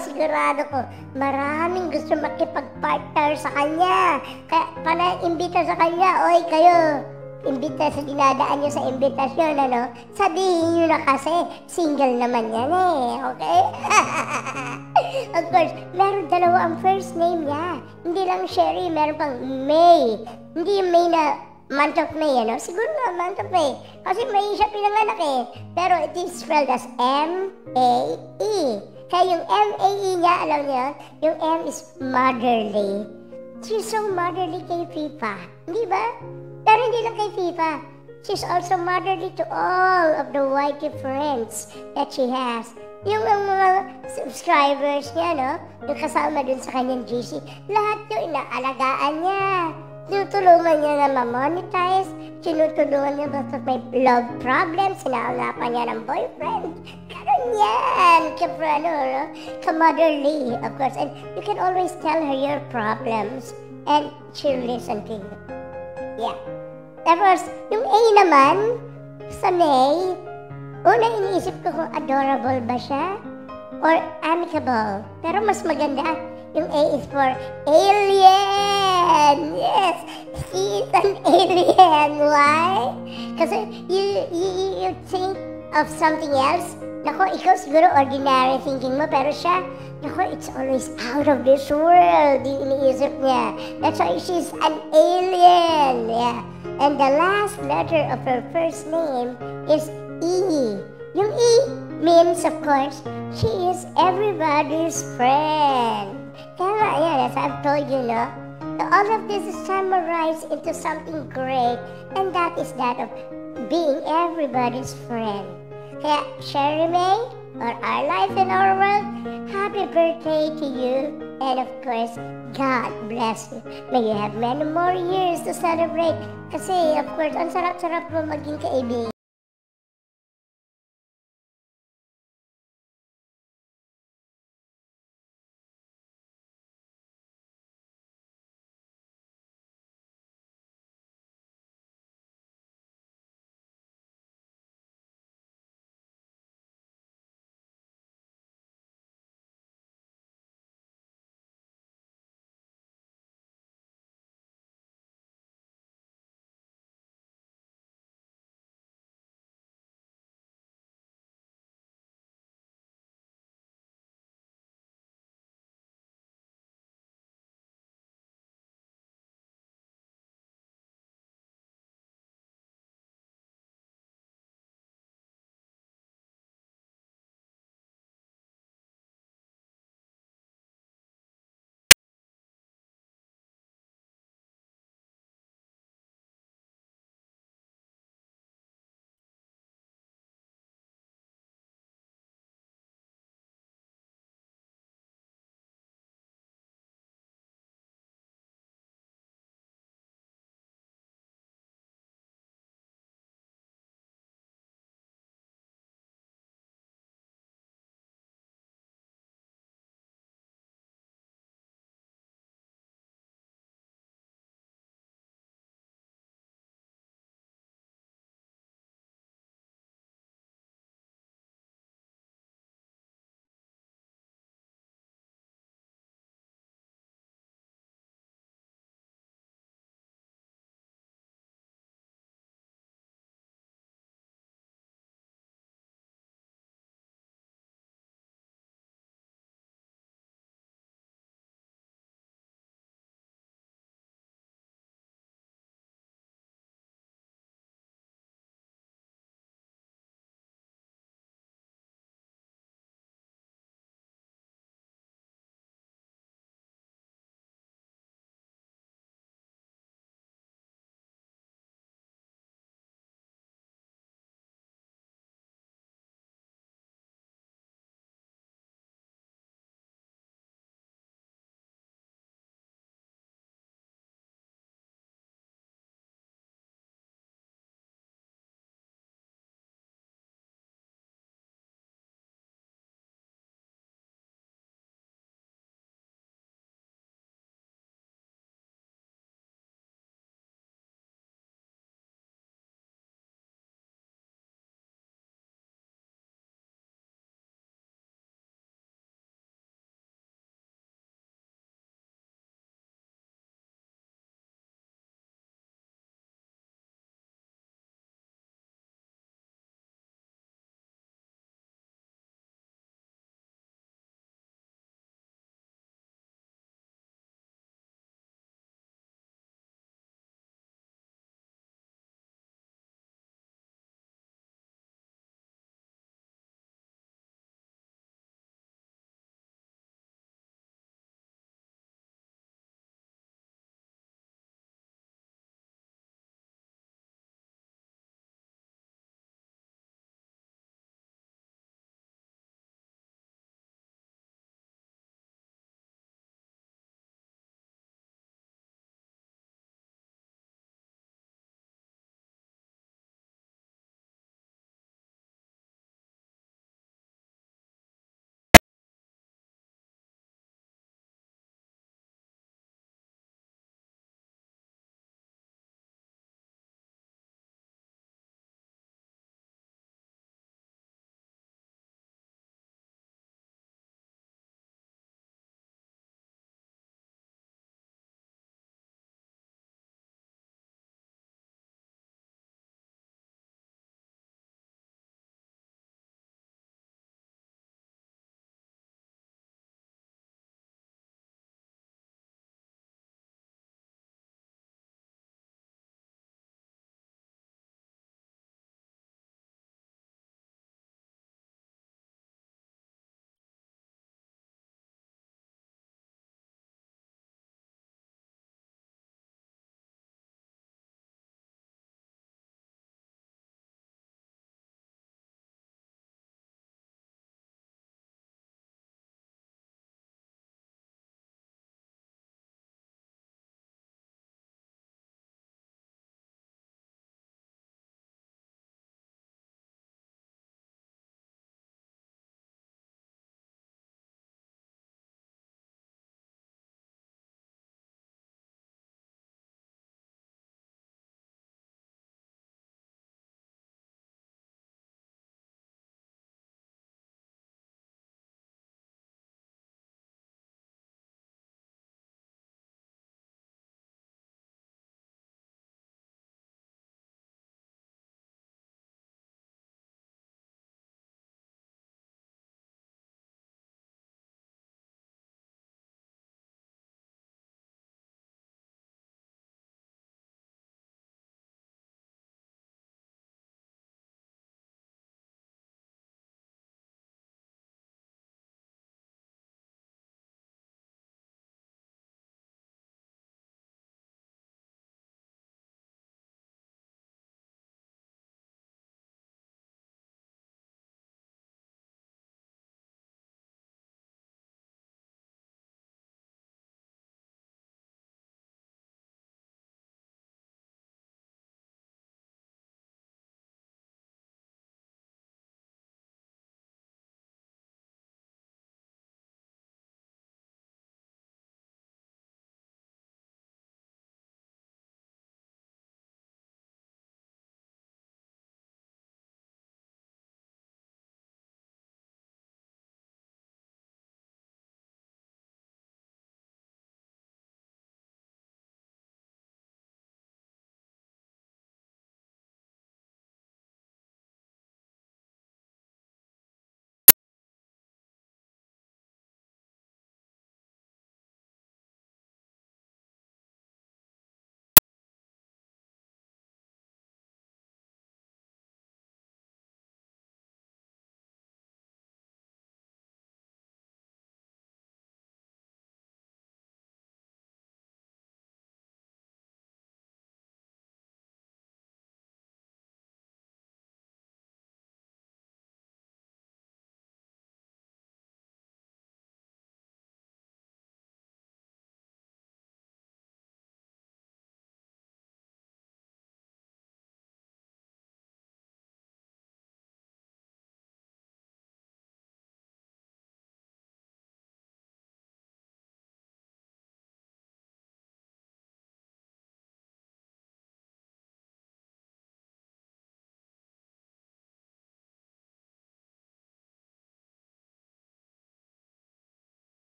sigurado ko, maraming gusto makipag-partner sa kanya. Kaya, pana-imbita sa kanya, oy kayo, imbita sa dinadaan nyo sa imbitasyon, sabihin nyo na kasi, single naman yan okay? Of course, meron dalawa ang first name niya. Hindi lang Sherry, meron pang May. Hindi yung May na month of May, Siguro na month of May. Kasi May siya pinanganak Pero it is spelled as M-A-E. Kaya yung M-A-E niya, alam niyo, yung M is motherly. She's so motherly kay FIFA. Hindi ba? Pero hindi lang kay FIFA. She's also motherly to all of the YT friends that she has. Yung mga subscribers niya, yung kasama dun sa kanyang GC, lahat yung inaalagaan niya. Tinutulungan niya na ma-monetize, tinutulungan niya basta may love problem, sinahanapan niya ng boyfriend. Ganun yan, ka-motherly, of course. And you can always tell her your problems and she'll listen to you. Yeah. Tapos, yung A naman, sa May, una iniisip ko kung adorable ba siya or amicable. Pero mas maganda, Yung A is for alien. Yes, he is an alien. Why? Kasi you think of something else. Nako, ikaw siguro ordinary thinking mo, pero siya, nako, it's always out of this world, yung iniisip niya. That's why she's an alien. Yeah. And the last letter of her first name is E. Yung E means, of course, she is everybody's friend. Kaya yan, as I've told you, no? So all of this is summarized into something great, and that is that of being everybody's friend. Kaya, Sherry May, or Our Life in Our World, happy birthday to you. And of course, God bless you. May you have many more years to celebrate. Kasi, of course, ang sarap-sarap mo maging kaibigan.